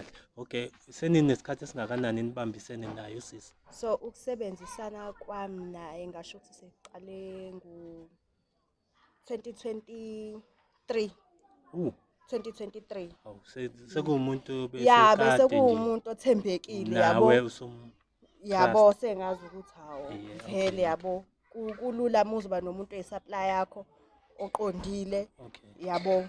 kahle. Okay, seninesikhathi esingakanani nibambisene naye usisi? So ukusebenzisana kwami naye ngasho ukuthi siqale ngo-2023. 2023. Hawu sekuwumuntu Ya bese besekade nje kuwumuntu othembekile yabo. nawe Yabo sengazi ukuthi hawo Yeah, vele okay. yabo kulula muzuba nomuntu oyisupply yakho oqondile Okay. yabo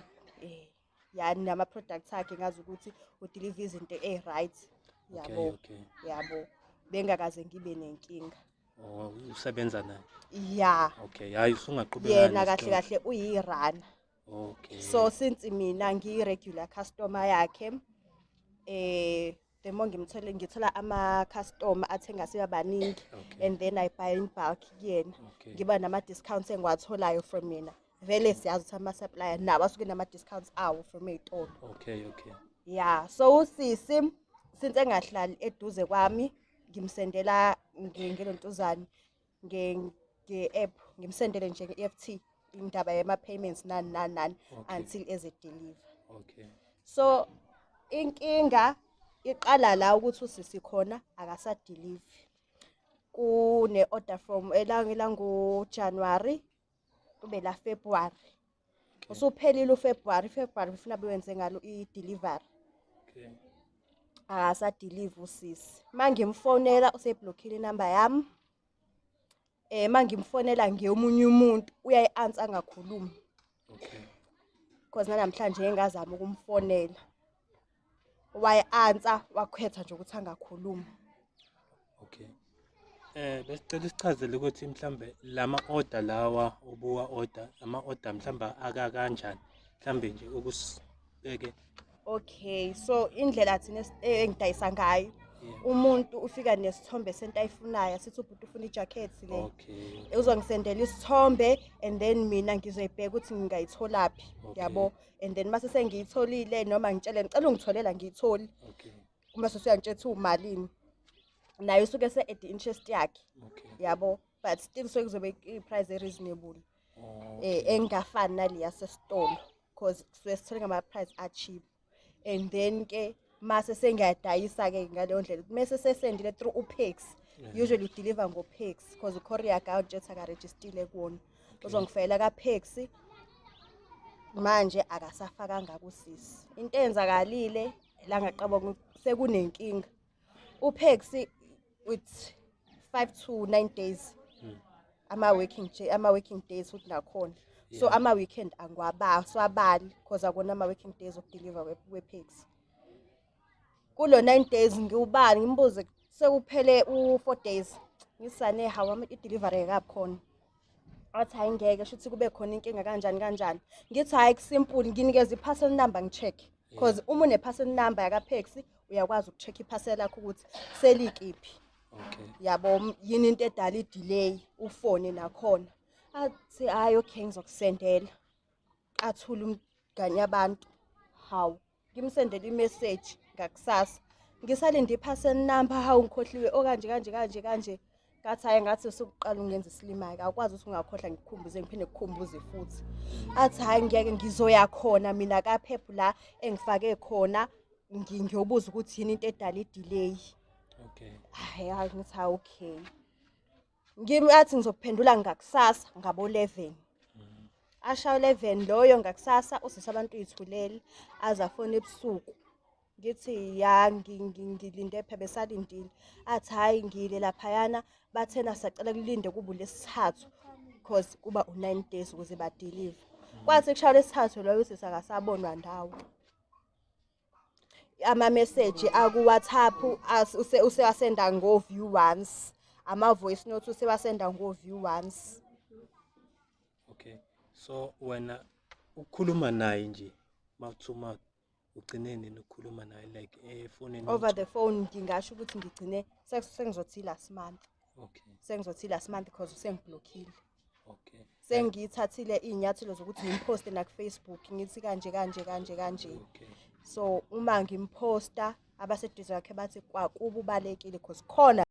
yani nama products akhe ngazi ukuthi udeliver izinto right yabo Okay. yabo bengakaze ngibe nenkinga. Oh, usebenza naye. Yeah. Okay, hayi usungaqhubeka Yena kahle uyirana. Okay. So since mina ngiyi-regular customer yakhe the more ngithola ama-customer athenga sebabaningi and then I buy in bulk kuyena ngiba nama-discounts engiwatholayo from yena vele siyazi ukuthi ama-supplier nabo asuke nama-discounts awo from ey'tolo. Okay. Yeah, so usisi since engahlali eduze kwami ngimsendela ngelontuzane nge-app ngimsendele nje nge-EFT indaba yama-payments nani until eze-deliver. Okay. So inkinga iqala la ukuthi usisi khona akasadeliver. Kune order from elangoJanuary kube la February. Usuphelile uFebruary ufuna bewenze ngalo i-delivery. Okay. Akasadeliver usisi. Mangimfonela useblockile inamba yami. Mangimfonela ngeyomunye umuntu uyayi-answer angakhulumi. Okay. Because namhlanje ngingazama ukumfonela. Wayi-answer wakhetha nje ukuthi angakhulumi. Okay. Besicela isichazele ukuthi mhlambe lama-order lawa obuwa-order ama-order mhlambe kanjani mhlambe nje ukusibeke. Okay, so indlela thina engidayisa ngayo umuntu ufika nesithombe sento ayifunayo sithi ubhuti ufuna ijacket le. Okay. Uzongisendela isithombe and then mina ngizoyibheka ukuthi ngingayithola phi yabo and then mase sengiyitholile noma ngitshela ngicela ungitholela ngiyitholi. Okay. Mase usuyangitshela umalini naye usuke se-add interest yakhe. Okay. Yabo but still so kuzobe i-price reasonable. Okay. Engafani naliya sesitolo because suke sithola ngama-price cheap. And then ke mase sengiyadayisa ke ngaleyo ndlela mase sesendile through uPax usually deliver ngoPax because ucourier account nje akaregistile kuwona. Uzongifayela kaPax manje akasafakanga kusisi. Into enzakalile la ngaqaba sekunenkinga. uPax with 5 to 9 days ama-working days uthi nakhona. So ama-weekend angwabali because akona ama-working days okudeliver we-Pax. Kulo 9 days ngiwubani ngimbuze sekuphele u4 days ngisane hawa i-delivery kabi khona. Athi hayi ngeke shuthi kube khona inkinga kanjani. Ngithi hayi kusimple nginikeza i-parcel number ngicheck because uma une-parcel number yaka-Pax uyakwazi ukucheck i-parcel yakho ukuthi selikiphi. Okay. Yabo yini into edala i-delay ufone nakhona. Athi hayi okay ngizokusendela. Athula umngane yabantu. Hawu ngimsendela i-message ngakusasa. Ngisalinde i-parcel number hawu ngikhohliwe okanje. Ngathi hayi ngathi usuqala ungenza isilimayo akwazi ukuthi ungakhohlwa ngikukhumbuze ngiphinde ngikukhumbuze futhi. Athi hayi ngeke ngizoya khona mina kaPhephu la engifake khona ngiyobuza ukuthi yini into edala i-delay. Okay. Hayi ngithi okay. Athi ngizokuphendula ngakusasa ngabo 11. Asha 11 loyo ngakusasa usisi abantu uyithulele azafona ebusuku. Ngithi ya ngilinde phela besalindile. Athi hayi ngile laphayana bathena sacela kulinde kuba lesithathu because kuba u9 days ukuze ba deliver. Kwathi kushaya lesithathu loyo usisi akasabonwa ndawo. Ama message aku WhatsApp usewasenda ngo view once. Ama voice note usewasenda ngo view once. Okay. So wena ukhuluma naye nje mouth to mouth ugcine nini ukukhuluma naye like efonini over the phone ngingasho ukuthi ngigcine sengizothi last month. Okay. Sengizothi last month because usengiblockile. Okay. Sengithathile inyathelo zokuthi ngimposte na ku Facebook ngithi kanje. Okay. So uma ngimposta abaseduze yakhe bathi kwakuba ubalekile because khona